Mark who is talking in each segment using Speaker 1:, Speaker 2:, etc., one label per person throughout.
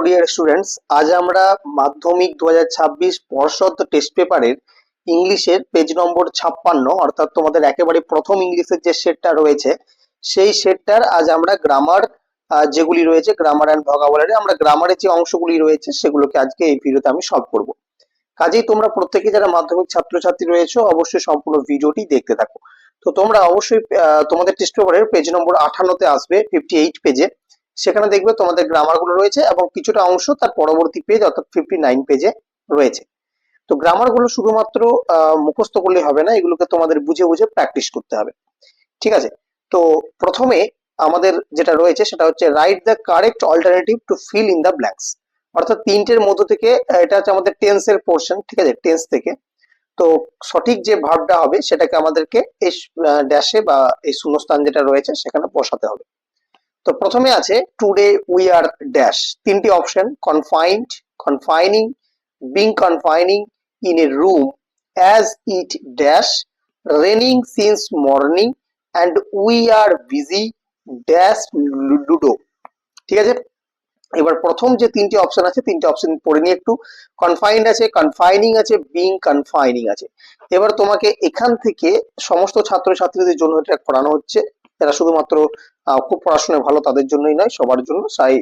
Speaker 1: Dear students, আজ আমরা মাধ্যমিক 2026 পর্ষদ টেস্ট পেপারের ইংলিশের পেজ নম্বর 56, অর্থাৎ তোমাদের একেবারে প্রথম ইংলিশের যে সেটটা রয়েছে সেই সেটটার আজ আমরা গ্রামার যেগুলি রয়েছে গ্রামার অ্যান্ড ভোকাবুলারি, আমরা গ্রামারের যে অংশগুলি রয়েছে সেগুলোকে আজকে এই ভিডিওতে আমি সলভ করব। কাজেই তোমরা প্রত্যেকে যারা মাধ্যমিক ছাত্রছাত্রী রয়েছে অবশ্যই সম্পূর্ণ ভিডিওটি দেখতে থাকো। তো তোমরা অবশ্যই তোমাদের টেস্ট পেপারের পেজ নম্বর 58-তে আসবে, 58 পেজে। সেখানে দেখবে তোমাদের গ্রামার গুলো রয়েছে এবং কিছুটা অংশ তার পরবর্তী পেজ অর্থাৎ 59 পেজে রয়েছে। তো গ্রামার গুলো শুধুমাত্র মুখস্থ করলে হবে না, এগুলোকে তোমাদের বুঝে বুঝে প্র্যাকটিস করতে হবে। ঠিক আছে? তো প্রথমে আমাদের যেটা রয়েছে সেটা হচ্ছে write the correct alternative to fill in the blanks. অর্থাৎ তিনটের মধ্য থেকে এটা হচ্ছে আমাদের টেন্সের পোর্শন। ঠিক আছে? টেন্স থেকে তো সঠিক যে ভার্বটা হবে সেটাকে আমাদেরকে এই ড্যাশে বা এই শূন্যস্থান যেটা রয়েছে সেখানে বসাতে হবে। তো প্রথমে আছে টুডে উই আর ড্যাশ, তিনটি option: confined, confining, being confining in a room as it dash, raining since morning and we are busy dash ludo. ঠিক আছে? এবার প্রথম যে তিনটি অপশন আছে তিনটি অপশন পড়ে নিয়ে একটু। কনফাইন্ড আছে, কনফাইনিং আছে, বিং কনফাইনিং আছে। এবার তোমাকে এখান থেকে সমস্ত ছাত্রছাত্রীদের জন্য এটা করানো হচ্ছে, যারা শুধুমাত্র খুব পড়াশোনায় ভালো তাদের জন্যই নয়, সবার জন্য। তাই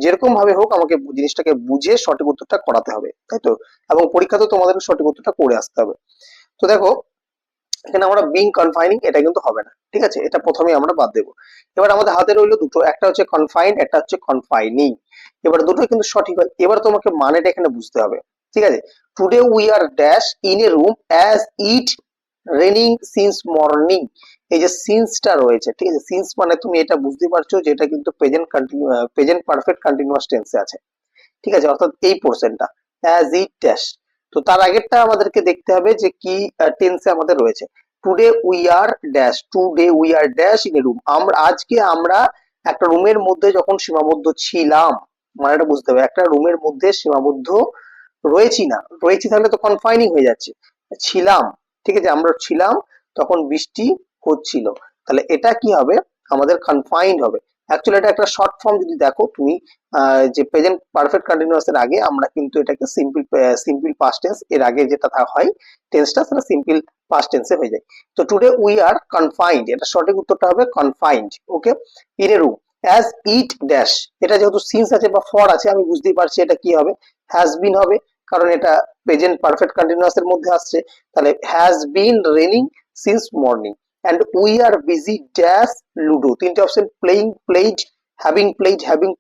Speaker 1: যেরকম ভাবে হোক আমাকে জিনিসটাকে বুঝে সঠিক উত্তরটা করাতে হবে, তাই তো? এবং পরীক্ষাতে তোমাদের সঠিক উত্তরটা করে আসতে হবে। তো দেখো, এখানে আমরা বিং কনফাইনিং এটা কিন্তু হবে না। ঠিক আছে? এটা প্রথমেই আমরা বাদ দেবো। এবার আমাদের হাতে রইলো দুটো, একটা হচ্ছে কনফাইন্ড, একটা হচ্ছে কনফাইনিং। এবার দুটোই কিন্তু সঠিক হয়। এবার তোমাকে মানেটা এখানে বুঝতে হবে। ঠিক আছে? Today we are dash in a room as it raining since morning. এই যে সিন্সটা রয়েছে, ঠিক আছে, সিন্স মানে তুমি এটা বুঝতে পারছো যে এটা কিন্তু প্রেজেন্ট পারফেক্ট কন্টিনিউয়াস টেন্সে আছে। ঠিক আছে? অর্থাৎ এই পোর্শনটা অ্যাজ ইট ড্যাশ। তো তার আগেরটা আমাদেরকে দেখতে হবে যে কি টেন্সে আমাদের রয়েছে। Today we are dash, today we are dash in a room. আজকে আমরা একটা রুমের মধ্যে যখন সীমাবদ্ধ ছিলাম, মানে এটা বুঝতে হবে, একটা রুমের মধ্যে সীমাবদ্ধ রয়েছি না, রয়েছি তাহলে তো কনফাইনিং হয়ে যাচ্ছে। ছিলাম, ঠিক আছে, আমরা ছিলাম, তখন বৃষ্টি হচ্ছিল, তাহলে এটা কি হবে, আমাদের কনফাইন্ড হবে। অ্যাকচুয়ালি এটা একটা শর্ট ফর্ম, যদি দেখো তুমি যে প্রেজেন্ট পারফেক্ট কন্টিনিউয়াস এর আগে আমরা কিন্তু এটাকে সিম্পল পাস্ট টেন্স, এর আগে যেটা হয় টেন্সটা সেটা সিম্পল পাস্ট টেন্সে হয়ে যায়। তো টুডে উই আর কনফাইন্ড, এটা সঠিক উত্তরটা হবে confined. Okay? In a room as it dash, এটা যেহেতু সিন্স আছে বা ফর আছে আমি বুঝতেই পারছি এটা কি হবে, হ্যাজ বিন হবে, কারণ এটা প্রেজেন্ট পারফেক্ট কন্টিনিউয়াস এর মধ্যে আসছে। তাহলে has been raining since morning and we are busy dash ludo। তিনটে option, playing, played, having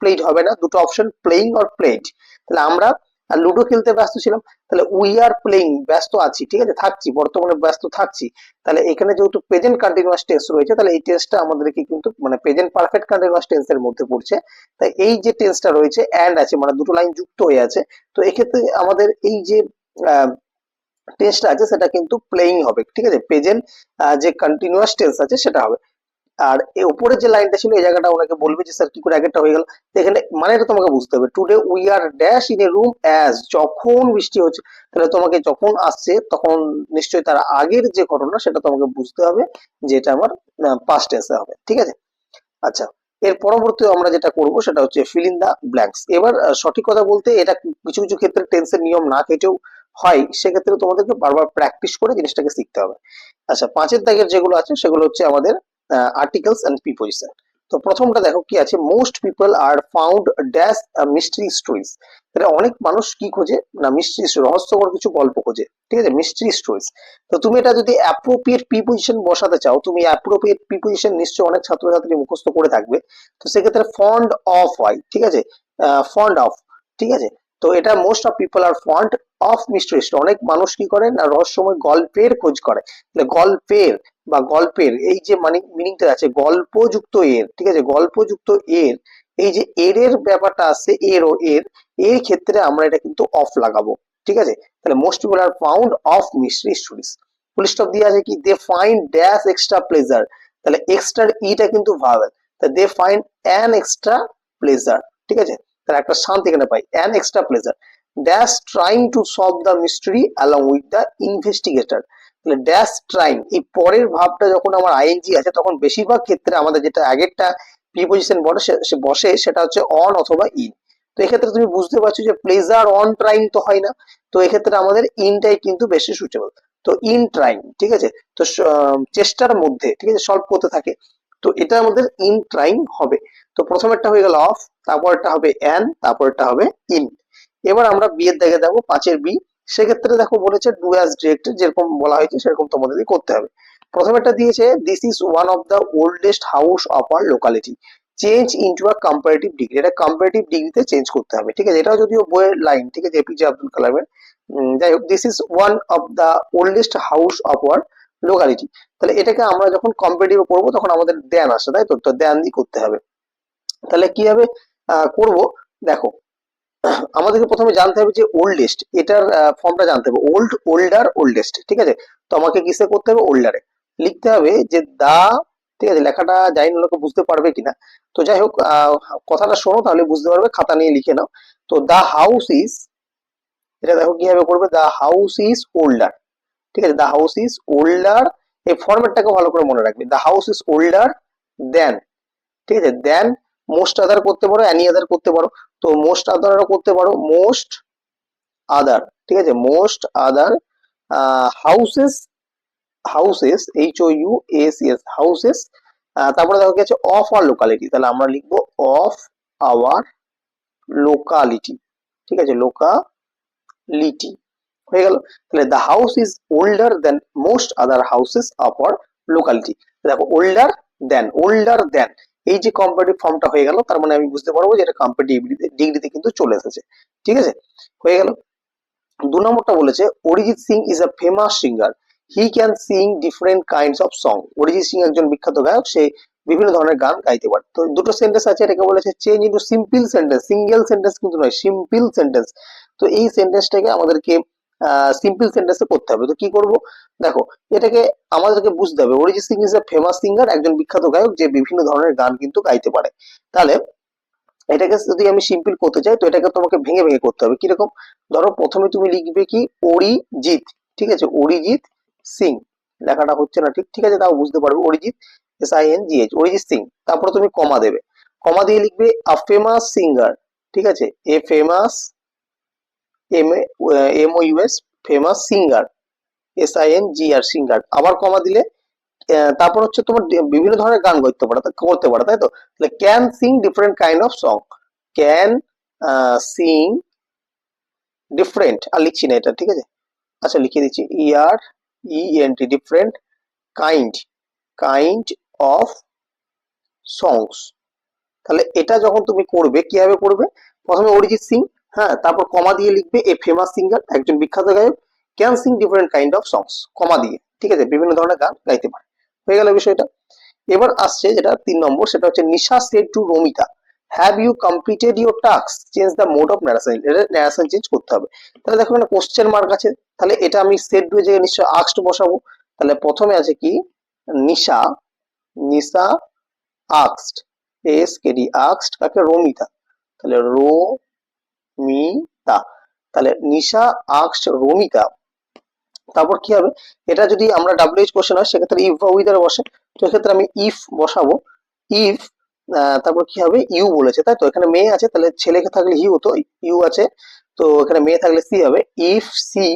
Speaker 1: played হবে না, দুটো অপশন প্লেইং আর প্লেইড। তাহলে আমরা লুডো খেলতে ব্যস্ত ছিলাম, তাহলে উই আর প্লেইং, ব্যস্ত আছি, ঠিক আছে, থাকছি, বর্তমানে ব্যস্ত থাকছি। তাহলে এখানে যেহেতু প্রেজেন্ট কন্টিনিউয়াস টেন্স রয়েছে তাহলে এই টেন্সটা আমাদেরকে কিন্তু মানে প্রেজেন্ট পারফেক্ট কন্টিনিউয়াস টেন্সের মধ্যে পড়ছে। তাই এই যে টেন্সটা রয়েছে এন্ড আছে, মানে দুটো লাইন যুক্ত হয়ে আছে, তো এক্ষেত্রে আমাদের এই যে টেন্সটা আছে সেটা কিন্তু প্লেইং হবে। ঠিক আছে? প্রেজেন্ট যে কন্টিনিউয়াস টেন্স আছে সেটা হবে। আর এই উপরে যে লাইনটা ছিল এই জায়গাটা ওনাকে বলবে যে স্যার কি করে আগেরটা হয়ে গেল। এখানে মানেটা তোমাকে বুঝতে হবে, today we are dash in a room as, যখন বৃষ্টি হচ্ছে, তাহলে তোমাকে যখন আসছে তখন নিশ্চয়ই তার আগের যে ঘটনা সেটা তোমাকে বুঝতে হবে যে এটা আমার পাস্ট টেন্সে হবে। ঠিক আছে? আচ্ছা, এর পরবর্তী আমরা যেটা করব সেটা হচ্ছে ফিল ইন দা ব্ল্যাঙ্কস। এবার সঠিক কথা বলতে এটা কিছু কিছু ক্ষেত্রে টেন্সের নিয়ম না কেটেও হয়, সেক্ষেত্রে তোমাদেরকে বারবার প্র্যাকটিস করে জিনিসটাকে শিখতে হবে। আচ্ছা, 5-এর দাগের যেগুলো আছে সেগুলো হচ্ছে আমাদের আর্টিকেলস এন্ড প্রিপোজিশন। তো প্রথমটা দেখো কি আছে, most people are found dash mystery stories. এটা অনেক মানুষ কি খোঁজে না, মিস্ট্রি, রহস্যকর কিছু গল্প খোঁজে। ঠিক আছে? Mystery stories. তো তুমি এটা যদি অ্যাপ্রোপ্রিয়েট প্রিপোজিশন বসাতে চাও, তুমি অ্যাপ্রোপ্রিয়েট প্রিপোজিশন নিশ্চয়ই অনেক ছাত্রছাত্রী মুখস্থ করে থাকবে। তো সেক্ষেত্রে ফন্ড অফ হয়। ঠিক আছে? Fond of. ঠিক আছে? তো এটা most of people are fond of mystery story. অনেক মানুষ কি করে না, রহস্যময় গল্পের খোঁজ করে। গল্পের বা গল্পের এই যে মানে মিনিংটা আছে গল্পযুক্ত এর, ঠিক আছে, গল্পযুক্ত এর, এই যে এর ব্যাপারটা আছে, এর ও এর, এর ক্ষেত্রে আমরা এটা কিন্তু অফ লাগাবো। ঠিক আছে? তাহলে most people are found of mystery stories. Full stop দিয়ে আছে কি, they find dash extra pleasure. তাহলে এক্সট্রা ইটা কিন্তু ভাওয়েল, তাহলে they find an extra pleasure. ঠিক আছে? তাহলে একটা শান্তি এখানে পাই, an extra pleasure dash trying to solve the mystery along with the investigator. তাহলে ড্যাশ ট্রাইং, এই পরের ভাবটা যখন আমার আইএনজি আছে তখন বেশিরভাগ ক্ষেত্রে আমাদের যেটা আগেরটা প্রিপোজিশন বসে সেটা হচ্ছে অন অথবা ইন। তো এক্ষেত্রে তুমি বুঝতে পারছো যে প্লেজার অন ট্রাইং তো হয় না, তো এক্ষেত্রে আমাদের ইনটাই কিন্তু বেশি সুটেবল। তো ইন ট্রাইং, ঠিক আছে, তো চেষ্টার মধ্যে, ঠিক আছে, সলভ করতে থাকে, তো এটা আমাদের ইন ট্রাইং হবে। তো প্রথমেরটা হয়ে গেল অফ, তারপরটা হবে অ্যান, তারপরটা হবে ইন। এবার আমরা বি এর দাগে যাবো, 5-এর বি। সেক্ষেত্রে দেখো বলেছে ডু অ্যাজ ডিরেক্টেড, যেরকম বলা হয়েছে সেরকম তোমাদেরই করতে হবে। প্রথমেরটা দিয়েছে this is one of the oldest house of our locality, change into a comparative degree, এটা কম্পারেটিভ ডিগ্রিতে চেঞ্জ করতে হবে, ঠিক আছে, এটাও যদিও বইয়ের লাইন, ঠিক আছে, এপিজে আব্দুল কালামের। যাই হোক, this is one of the oldest house of our locality, তাহলে এটাকে আমরা যখন কম্পারেটিভ করবো তখন আমাদের দেন আসে, তাই তো, তো দেন দিয়ে করতে হবে। তাহলে কিভাবে করব, দেখো, আমাদেরকে প্রথমে জানতে হবে যে ওল্ডেস্ট, এটার ফর্মটা জানতে হবে, ওল্ড, ওল্ডার, ওল্ডেস্ট, ঠিক আছে, তো আমাকে কিসে করতে হবে, ওল্ডারে লিখতে হবে যে দা, ঠিক আছে, লেখাটা জানি না লোকে বুঝতে পারবে কিনা, তো যাই হোক, কথাটা শোনো তাহলে বুঝতে পারবে, খাতা নিয়ে লিখে নাও। তো দা হাউস ইজ, এটা দেখো কিভাবে করবে, দা হাউস ইজ ওল্ডার, ঠিক আছে, দা হাউস ইজ ওল্ডার, এই ফরম্যাটটাকে ভালো করে মনে রাখবে, the house is older than, ঠিক আছে, দেন মোস্ট আদার করতে পারো, অ্যানি আদার করতে পারো, তো মোস্ট আদারও করতে পারো, মোস্ট আদার, ঠিক আছে, most other houses, houses, HOUSES, houses, তারপরে দেখো কি আছে, অফ আওয়ার লোকালিটি, তাহলে আমরা লিখবো অফ আওয়ার লোকালিটি, ঠিক আছে, লোকালিটি হয়ে গেল। তাহলে the house is older then most other houses of our locality, দেখো ওল্ডার দেন, ওল্ডার দেন, এই যে কম্পারেটিভ ফর্মটা হয়ে গেল, তার মানে আমি বুঝতে পারবো যে এটা কম্পারেটিভ ডিগ্রিতে কিন্তু চলে এসেছে, ঠিক আছে, হয়ে গেল। 2 নম্বরটা বলেছে Arijit Singh is a famous singer, he can sing different kinds of song, Arijit Singh একজন বিখ্যাত গায়ক, সে বিভিন্ন ধরনের গান গাইতে পারে। তো দুটো সেন্টেন্স আছে, এটাকে বলেছে change into simple sentence, single sentence কিন্তু নয়, সিম্পল সেন্টেন্স। তো এই সেন্টেন্সটাকে আমাদেরকে সিম্পল সেন্টেন্সে করতে হবে। তো কি করব, দেখো, এটাকে আমাদেরকে বুঝতে হবে Arijit Singh is a famous singer, একজন বিখ্যাত গায়ক যে বিভিন্ন ধরনের গান কিন্তু গাইতে পারে। তাহলে এটাকে যদি আমি সিম্পল করতে চাই, তো এটাকে তোমাকে ভেঙে ভেঙে করতে হবে। কিরকম, ধরো প্রথমে তুমি লিখবে কি অরিজিৎ, ঠিক আছে, অরিজিৎ সিং, লেখাটা হচ্ছে না ঠিক, ঠিক আছে, তাও বুঝতে পারবে, অরিজিৎ, SINGH, অরিজিৎ সিং, তারপরে তুমি কমা দেবে, কমা দিয়ে লিখবে আ ফেমাস সিঙ্গার, ঠিক আছে, a famous, MOUS, famous singer, SINGR, singer, আবার কমা দিলে তারপর হচ্ছে তোমার বিভিন্ন ধরনের গান করতে পারো, তাই তো, তাহলে can sing different kind of song, can sing different, আর লিখছি না এটা, ঠিক আছে, আচ্ছা লিখে দিচ্ছি, ERENT, different kind, kind of songs. তাহলে এটা যখন তুমি করবে, কিভাবে করবে, প্রথমে অরিজিৎ সিং, হ্যাঁ, তারপর কমা দিয়ে লিখবে এ ফেমাস সিঙ্গার, একজন বিখ্যাত গায়ক, can sing different kind of songs, comma দিয়ে, ঠিক আছে, বিভিন্ন ধরনের গান গাইতে পারে, হয়ে গেল বিষয়টা। এবার আসছে যেটা 3 নম্বর, সেটা হচ্ছে Nisha said to Ramita, have you completed your task, change the mode of narration, এটা ন্যারেশন চেঞ্জ করতে হবে। তাহলে দেখো এখানে কোশ্চেন মার্ক আছে, তাহলে এটা আমি সেড টু এর জায়গায় নিশ্চয় আস্কড বসাবো। তাহলে প্রথমে আছে কি, নিশা, নিশা আস্কড, ASKD আস্কড কাকে, রমিতা, তাহলে রমিতা, তাহলে নিশা আস্কড রমিতা, তারপর কি হবে, এটা যদি আমরা WH কোশ্চেন হয় সেক্ষেত্রে ইফ বা উইদার বসে, তো এক্ষেত্রে আমি ইফ বসাবো, ইফ, তারপর কি হবে, ইউ বলেছে, তাই তো, এখানে মেয়ে আছে, তাহলে ছেলেকে থাকলে হি হতো, ইউ আছে, তো এখানে মেয়ে থাকলে সি হবে, ইফ সি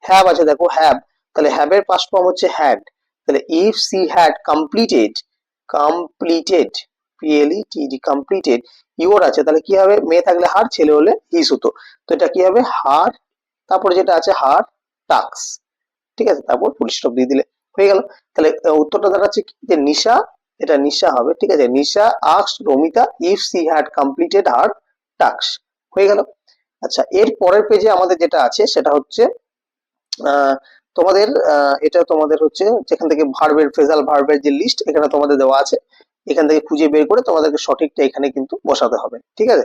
Speaker 1: হ্যাভ আছে, দেখো হ্যাভ, তাহলে হ্যাভ এর পাস্ট ফর্ম হচ্ছে হ্যাড, তাহলে if she had completed, completed, PLETD, completed, your আছে, তাহলে কি হবে, মেয়ে থাকলে হার, ছেলে হলে হিস হতো, তো এটা কি হবে, হার, তারপরে যেটা আছে হার টাক্স, ঠিক আছে, তারপর ফুল স্টপ দিয়ে দিলে হয়ে গেল। তাহলে উত্তরটা দাঁড়াচ্ছে কি, যে নিশা, এটা নিশা হবে, ঠিক আছে, Nisha asked Ramita if she had completed her task, হয়ে গেল। আচ্ছা, এর পরের পেজে আমাদের যেটা আছে সেটা হচ্ছে তোমাদের এটা তোমাদের হচ্ছে যেখান থেকে ভার্বের, ফ্রেজাল ভার্বের যে লিস্ট এখানে তোমাদের দেওয়া আছে, এখান থেকে খুঁজে বের করে তোমাদেরকে সঠিকটা এখানে কিন্তু বসাতে হবে, ঠিক আছে।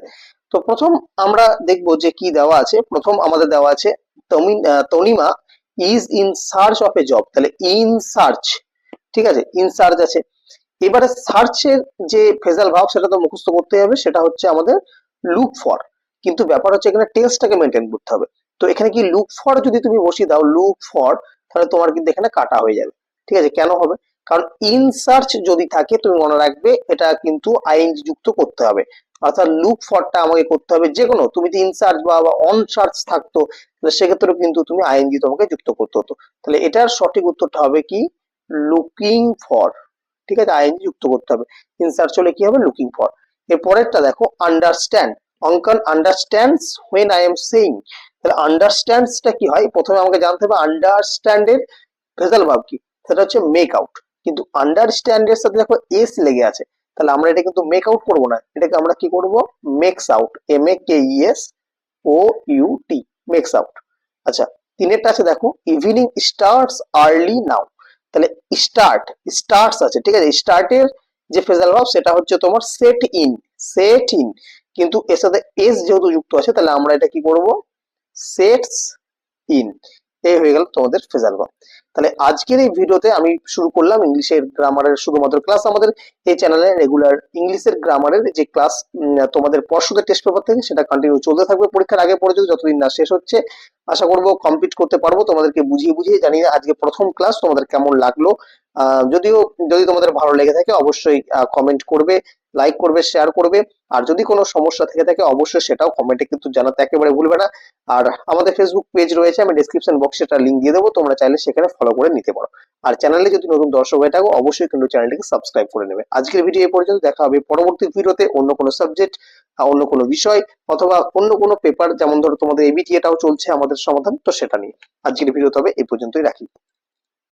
Speaker 1: তো প্রথম আমরা দেখবো যে কি দেওয়া আছে, প্রথম আমাদের দেওয়া আছে Tanima is in search of A job, তাহলে ইন সার্চ, ঠিক আছে, ইন সার্চ আছে। এবারে সার্চের যে ফ্রেজাল ভার্ব সেটা তো মুখস্থ করতে হবে, সেটা হচ্ছে আমাদের লুক ফর, কিন্তু ব্যাপার হচ্ছে এখানে টেন্সটাকে মেনটেন করতে হবে। তো এখানে কি লুক ফর যদি তুমি বসিয়ে দাও, লুক ফর, তাহলে তোমার কিন্তু এখানে কাটা হয়ে যাবে, ঠিক আছে, কেন হবে, কারণ ইন সার্চ যদি থাকে তুমি মনে রাখবে এটা কিন্তু ING যুক্ত করতে হবে, অর্থাৎ লুক ফরটা আমাকে করতে হবে, যে কোনো তুমি ইন সার্চ বা অন সার্চ থাকতো, তাহলে সেক্ষেত্রে কিন্তু তুমি আইএনজি তোমাকে যুক্ত করতে হতো। তাহলে এটার সঠিক উত্তরটা হবে কি, লুকিং ফর। ঠিক আছে, আইএনজি যুক্ত করতে হবে। ইন সার্চ হলে কি হবে, লুকিং ফর। এর পরেরটা দেখো, আন্ডারস্ট্যান্ড। অঙ্কন understands when I am saying. তাহলে আন্ডারস্ট্যান্ডসটা কি হয়, প্রথমে আমাকে জানতে হবে আন্ডারস্ট্যান্ড এর ভেজাল ভাব কি, সেটা হচ্ছে মেক আউট। কিন্তু আন্ডারস্ট্যান্ড এর সাথে দেখো এস লেগে আছে, তাহলে আমরা এটা কিন্তু মেক আউট করবো না, এটাকে আমরা কি করব, makes out, MEKES OUT, makes out. আচ্ছা, তিনেরটা আছে দেখো, ইভিনিং স্টার্টস আর্লি নাও। তাহলে স্টার্ট, স্টার্টস আছে, ঠিক আছে, স্টার্টের যে ফ্রেজাল ভার্ব সেটা হচ্ছে তোমার সেট ইন, সেট ইন। কিন্তু এর সাথে এস যেহেতু যুক্ত আছে, তাহলে আমরা এটা কি করব, সেটস ইন। এই হয়ে গেল তোমাদের ফ্রেজাল ভার্ব। তাহলে আজকের এই ভিডিওতে আমি শুরু করলাম ইংলিশের গ্রামারের শুধুমাত্র ক্লাস। আমাদের এই চ্যানেলে রেগুলার ইংলিশের গ্রামারের যে ক্লাস তোমাদের পর্ষদের টেস্ট পেপার থেকে, সেটা কন্টিনিউ চলতে থাকবে পরীক্ষার আগে পর্যন্ত, যতদিন না শেষ হচ্ছে। আশা করবো কমপ্লিট করতে পারবো তোমাদেরকে বুঝিয়ে বুঝিয়ে। জানি না আজকে প্রথম ক্লাস তোমাদের কেমন লাগলো। যদিও যদি তোমাদের ভালো লেগে থাকে অবশ্যই কমেন্ট করবে, লাইক করবে, শেয়ার করবে। আর যদি কোনো সমস্যা থেকে থাকে অবশ্যই সেটাও কমেন্টে কিন্তু জানাতে একেবারে ভুলবে না। আর আমাদের ফেসবুক পেজ রয়েছে, আমি ডেসক্রিপশন বক্সে একটা লিঙ্ক দিয়ে দেবো, তোমরা চাইলে সেখানে ফলো করে নিতে পারো। আর চ্যানেলে যদি নতুন দর্শক হয়ে থাকো অবশ্যই কিন্তু চ্যানেলটিকে সাবস্ক্রাইব করে নেবে। আজকের ভিডিও এই পর্যন্ত, দেখা হবে পরবর্তী ভিডিওতে অন্য কোনো সাবজেক্ট, অন্য কোনো বিষয়, অথবা অন্য কোনো পেপার, যেমন ধরো তোমাদের এবিটি এটাও চলছে আমাদের সমাধান, তো সেটা নিয়ে। আজকের ভিডিও তবে এই পর্যন্তই রাখি।